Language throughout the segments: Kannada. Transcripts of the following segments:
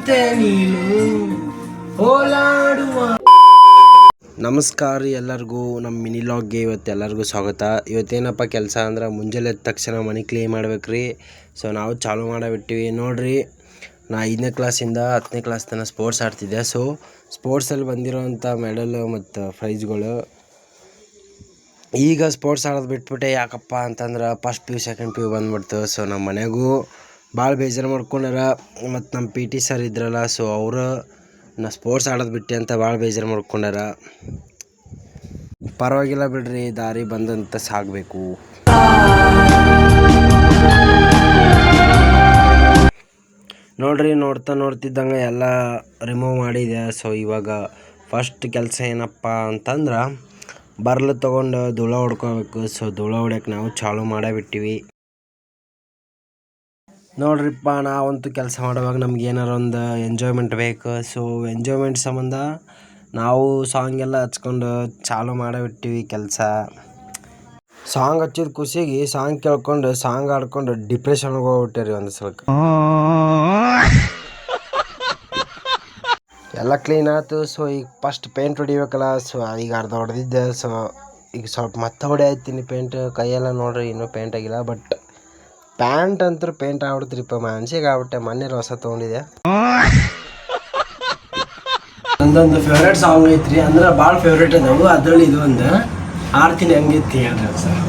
ಹೂವಂತೆ ನೀನು ಓಲಾಡುವ. ನಮಸ್ಕಾರ ಎಲ್ಲರಿಗೂ, ನಮ್ಮ ಮಿನಿ ಲಾಗ್ಗೆ ಇವತ್ತೆಲ್ಲರಿಗೂ ಸ್ವಾಗತ. ಇವತ್ತೇನಪ್ಪ ಕೆಲಸ ಅಂದ್ರೆ ಮುಂಜಾನೆ ಎದ್ದ ತಕ್ಷಣ ಮನೆ ಕ್ಲೀನ್ ಮಾಡ್ಬೇಕ್ರಿ. ಸೊ ನಾವು ಚಾಲೂ ಮಾಡಿಬಿಟ್ಟಿವಿ ನೋಡ್ರಿ. ನಾ 5ನೇ ಕ್ಲಾಸಿಂದ 10ನೇ ಕ್ಲಾಸ್ ತನಕ ಸ್ಪೋರ್ಟ್ಸ್ ಆಡ್ತಿದ್ದೆ. ಸೊ ಸ್ಪೋರ್ಟ್ಸಲ್ಲಿ ಬಂದಿರೋವಂಥ ಮೆಡಲ್ ಮತ್ತು ಪ್ರೈಸ್ಗಳು ಈಗ ಸ್ಪೋರ್ಟ್ಸ್ ಆಡೋದು ಬಿಟ್ಬಿಟ್ಟೆ. ಯಾಕಪ್ಪ ಅಂತಂದ್ರೆ first P U second P U ಬಂದ್ಬಿಡ್ತು. ಸೊ ನಮ್ಮ ಮನೆಗೂ ಭಾಳ ಬೇಜಾರು ಮಾಡ್ಕೊಂಡಾರ. ಮತ್ತು ನಮ್ಮ ಪಿ ಟಿ ಸರ್ ಇದ್ರಲ್ಲ, ಸೊ ಅವರು ನಾ ಸ್ಪೋರ್ಟ್ಸ್ ಆಡೋದು ಬಿಟ್ಟೆ ಅಂತ ಭಾಳ ಬೇಜಾರು ಮಾಡ್ಕೊಂಡಾರ. ಪರವಾಗಿಲ್ಲ ಬಿಡ್ರಿ, ದಾರಿ ಬಂದಂತ ಸಾಗಬೇಕು. ನೋಡ್ರಿ, ನೋಡ್ತಿದ್ದಂಗೆ ಎಲ್ಲ ರಿಮೂವ್ ಮಾಡಿದೆ. ಸೊ ಇವಾಗ ಫಸ್ಟ್ ಕೆಲಸ ಏನಪ್ಪ ಅಂತಂದ್ರೆ ಬರ್ಲು ತೊಗೊಂಡು ಧೂಳ ಹೊಡ್ಕೋಬೇಕು. ಸೊ ಧೂಳ ಹೊಡ್ಯಕ್ಕೆ ನಾವು ಚಾಲೂ ಮಾಡೇ ನೋಡ್ರಿಪ್ಪ. ನಾವಂತೂ ಕೆಲಸ ಮಾಡುವಾಗ ನಮ್ಗೆ ಏನಾರ ಒಂದು ಎಂಜಾಯ್ಮೆಂಟ್ ಬೇಕು. ಸೊ ಎಂಜಾಯ್ಮೆಂಟ್ ಸಂಬಂಧ ನಾವು ಸಾಂಗ್ ಎಲ್ಲ ಹಚ್ಕೊಂಡು ಚಾಲೂ ಮಾಡೇ ಕೆಲಸ. ಸಾಂಗ್ ಹಚ್ಚಿದ ಖುಷಿಗೆ ಸಾಂಗ್ ಕೇಳ್ಕೊಂಡು ಸಾಂಗ್ ಆಡ್ಕೊಂಡು ಡಿಪ್ರೆಷನ್ಗೆ ಹೋಗ್ಬಿಟ್ಟೆ ಒಂದು ಸಲಕ್ಕೆ. ಎಲ್ಲ ಕ್ಲೀನ್ ಆಯ್ತು. ಸೊ ಈಗ ಫಸ್ಟ್ ಪೇಂಟ್ ಹೊಡಿಬೇಕಲ್ಲ. ಸೊ ಈಗ ಅರ್ಧ ಹೊಡೆದಿದ್ದೆ. ಸೊ ಈಗ ಸ್ವಲ್ಪ ಮತ್ತೆ ಹೊಡೆಯಾಯ್ತೀನಿ ಪೇಂಟ್. ಕೈಯೆಲ್ಲ ನೋಡ್ರಿ ಇನ್ನೂ ಪೇಂಟ್ ಆಗಿಲ್ಲ. ಬಟ್ ಪ್ಯಾಂಟ್ ಅಂತೂ ಪೇಂಟ್ ಆಗ್ಬಿಡ್ತೀರಿಪ್ಪ, ಮನ್ಸಿಗೆ ಆಗ್ಬಿಟ್ಟೆ. ಮೊನ್ನೆ ಹೊಸ ತೊಗೊಂಡಿದ್ದೆ. ನಂದೊಂದು ಫೇವ್ರೇಟ್ ಸಾಂಗ್ ಐತ್ರಿ, ಅಂದ್ರೆ ಭಾಳ ಫೇವ್ರೇಟ್ ಅದಾವು. ಅದರಲ್ಲಿ ಇದು ಒಂದು ಆಡ್ತೀನಿ ಹಂಗಿತ್ತು ಹೇಳ್ರಿ ಸರ್.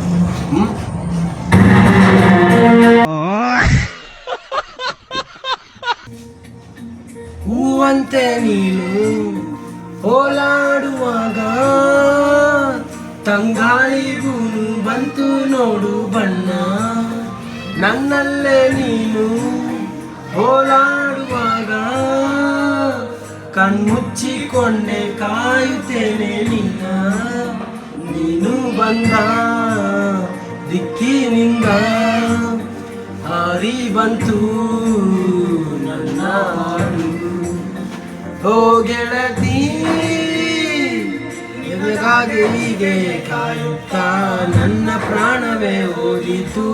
ಹೂವಂತೆ ನೀನು ಓಲಾಡುವಾಗ ತಂಗಾಳಿಗೂ ಬಂತು ನೋಡು ಬಣ್ಣ. ನನ್ನಲ್ಲೇ ನೀನು ಓಲಾಡುವಾಗ ಕಣ್ಮುಚ್ಚಿಕೊಂಡೆ ಕಾಯುತ್ತೇನೆ ನಿನ್ನ. ನೀನು ಬಂದ ದಿಕ್ಕಿನಿಂದ ಹಾರಿ ಬಂತು ನನ್ನ ಹಾಡು. ಓ ಗೆಳತಿ, ಎದೆಗಾಗಿ ಹೀಗೆ ಕಾಯುತ್ತಾ ನನ್ನ ಪ್ರಾಣವೇ ಹೋಗಿತು.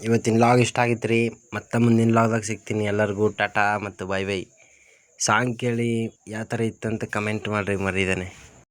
ಇವತ್ತಿನ ಲಾಗ್ ಇಷ್ಟ ಆಗಿತ್ತು ರೀ. ಮತ್ತೆ ಮುಂದಿನ ಲಾಗ್ದಾಗ ಸಿಗ್ತೀನಿ. ಎಲ್ಲರಿಗೂ ಟಾಟಾ ಮತ್ತು ಬೈ ಬೈ. ಸಾಂಗ್ ಕೇಳಿ ಯಾವ ಥರ ಇತ್ತಂತ ಕಮೆಂಟ್ ಮಾಡಿರಿ ಮರಿದಾನೆ.